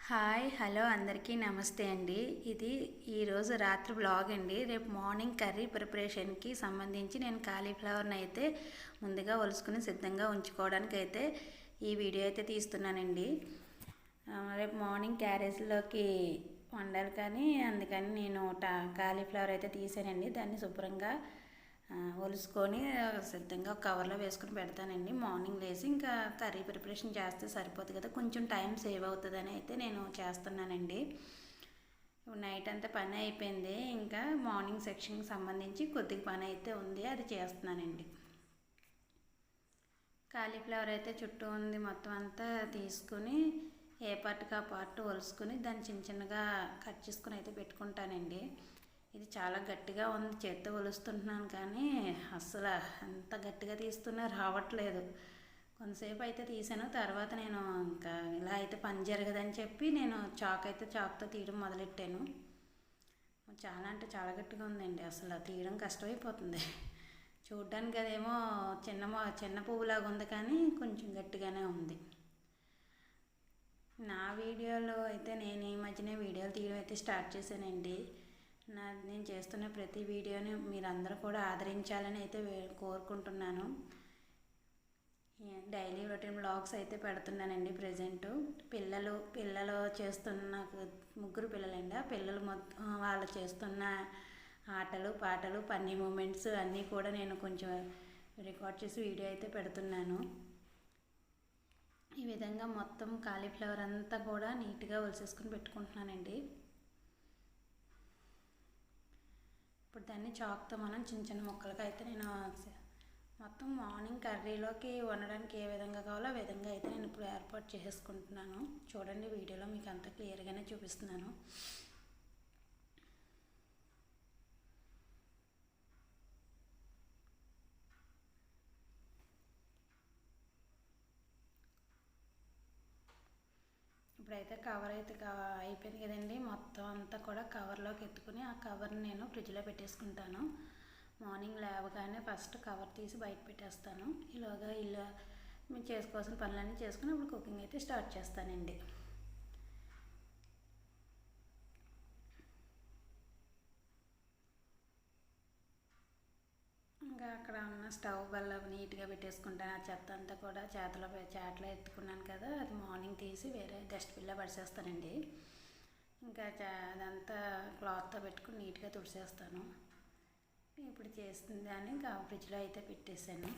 Hi hello అందరికీ నమస్తే అండి. ఇది ఈరోజు రాత్రి బ్లాగ్ అండి. రేపు మార్నింగ్ కర్రీ ప్రిపరేషన్కి సంబంధించి నేను కాలీఫ్లవర్ని అయితే ముందుగా ఒలుసుకుని సిద్ధంగా ఉంచుకోవడానికి అయితే ఈ వీడియో అయితే తీస్తున్నానండి. రేపు మార్నింగ్ క్యారేజ్లోకి వండాలి కానీ అందుకని నేను కాలీఫ్లవర్ అయితే తీసానండి. దాన్ని శుభ్రంగా ఒలుసుకొని సిద్ధంగా కవర్లో వేసుకుని పెడతానండి. మార్నింగ్ లేసి ఇంకా కర్రీ ప్రిపరేషన్ చేస్తే సరిపోతుంది కదా, కొంచెం టైం సేవ్ అవుతుందని అయితే నేను చేస్తున్నానండి. నైట్ అంతా పని అయిపోయింది, ఇంకా మార్నింగ్ సెక్షన్కి సంబంధించి కొద్దిగా పని అయితే ఉంది, అది చేస్తున్నానండి. కాలీఫ్లవర్ అయితే చుట్టూ ఉంది మొత్తం అంతా తీసుకుని ఏ పార్ట్కి ఆ పార్ట్ ఒలుసుకుని దాన్ని చిన్న చిన్నగా కట్ చేసుకుని అయితే పెట్టుకుంటానండి. ఇది చాలా గట్టిగా ఉంది, చేత్తో ఒలుస్తుంటున్నాను కానీ అస్సలు ఎంత గట్టిగా తీస్తున్నా రావట్లేదు. కొంతసేపు అయితే తీసాను, తర్వాత నేను ఇంకా ఇలా అయితే పని జరగదని చెప్పి నేను చాక్తో తీయడం మొదలెట్టాను. చాలా అంటే చాలా గట్టిగా ఉందండి, అసలు తీయడం కష్టమైపోతుంది. చూడ్డానికి అదేమో చిన్న పువ్వులాగా ఉంది కానీ కొంచెం గట్టిగానే ఉంది. నా వీడియోలో అయితే నేను ఈ మధ్యనే వీడియోలు తీయడం అయితే స్టార్ట్ చేశానండి. నేను చేస్తున్న ప్రతి వీడియోని మీరందరూ కూడా ఆదరించాలని అయితే కోరుకుంటున్నాను. డైలీ రొటీన్ వ్లాగ్స్ అయితే పెడుతున్నానండి. ప్రజెంటు పిల్లలు చేస్తున్న, నాకు 3 పిల్లలండి. ఆ పిల్లలు మొత్తం వాళ్ళు చేస్తున్న ఆటలు పాటలు ఫన్నీ మూమెంట్స్ అన్నీ కూడా నేను కొంచెం రికార్డ్ చేసి వీడియో అయితే పెడుతున్నాను. ఈ విధంగా మొత్తం కాలీఫ్లవర్ అంతా కూడా నీట్గా ఒలిసేసుకుని పెట్టుకుంటున్నానండి. ఇప్పుడు దాన్ని చాక్తో మనం చిన్న చిన్న ముక్కలుగా అయితే నేను మొత్తం మార్నింగ్ కర్రీలోకి వండడానికి ఏ విధంగా కావాలో ఆ విధంగా అయితే నేను ఇప్పుడు ఏర్పాటు చేసుకుంటున్నాను. చూడండి, వీడియోలో మీకు అంతా క్లియర్గానే చూపిస్తున్నాను. ఇప్పుడైతే కవర్ అయితే అయిపోయింది కదండి. మొత్తం అంతా కూడా కవర్లోకి ఎత్తుకుని ఆ కవర్ని నేను ఫ్రిడ్జ్లో పెట్టేసుకుంటాను. మార్నింగ్ లేవగానే ఫస్ట్ కవర్ తీసి బయట పెట్టేస్తాను. ఇలాగా మేము చేసుకోవాల్సిన పనులన్నీ చేసుకుని ఇప్పుడు కుకింగ్ అయితే స్టార్ట్ చేస్తానండి. ఇంకా అక్కడ ఉన్న స్టవ్ వల్ల నీట్గా పెట్టేసుకుంటాను. ఆ చెత్త అంతా కూడా చేతలో ఎత్తుకున్నాను కదా, అది మార్నింగ్ తీసి వేరే డస్ట్బిన్లో పడిచేస్తానండి. ఇంకా అదంతా క్లాత్తో పెట్టుకుని నీట్గా తుడిచేస్తాను. ఇప్పుడు చేస్తుంది దాన్ని ఇంకా ఫ్రిడ్జ్లో అయితే పెట్టేశాను.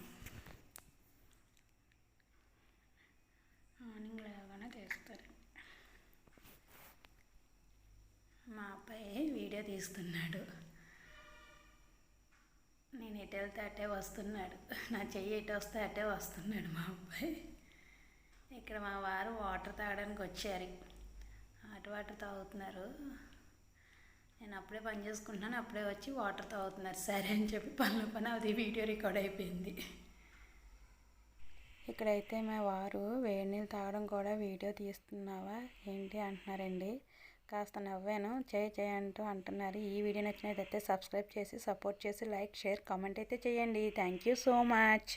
మార్నింగ్ లేవగానే చేస్తారు. మా అబ్బాయి వీడియో తీస్తున్నాడు. నేను ఎటు వెళ్తే అటే వస్తున్నాడు, నా చెయ్యి ఎటు వస్తే అటే వస్తున్నాడు మా అబ్బాయి. ఇక్కడ మా వారు వాటర్ తాగడానికి వచ్చారు, హాట్ వాటర్ తాగుతున్నారు. నేను అప్పుడే పని చేసుకుంటున్నాను, అప్పుడే వచ్చి వాటర్ తాగుతున్నారు. సరే అని చెప్పి పని అది వీడియో రికార్డ్ అయిపోయింది. ఇక్కడైతే మా వారు వేడి నీళ్ళు తాగడం కూడా వీడియో తీస్తున్నావా ఏంటి అంటున్నారండి. కాస్త నవ్వాను, చేయంటూ అంటున్నారు. ఈ వీడియో నచ్చినట్లయితే సబ్స్క్రైబ్ చేసి సపోర్ట్ చేసి లైక్ షేర్ కామెంట్ అయితే చేయండి. Thank you so much.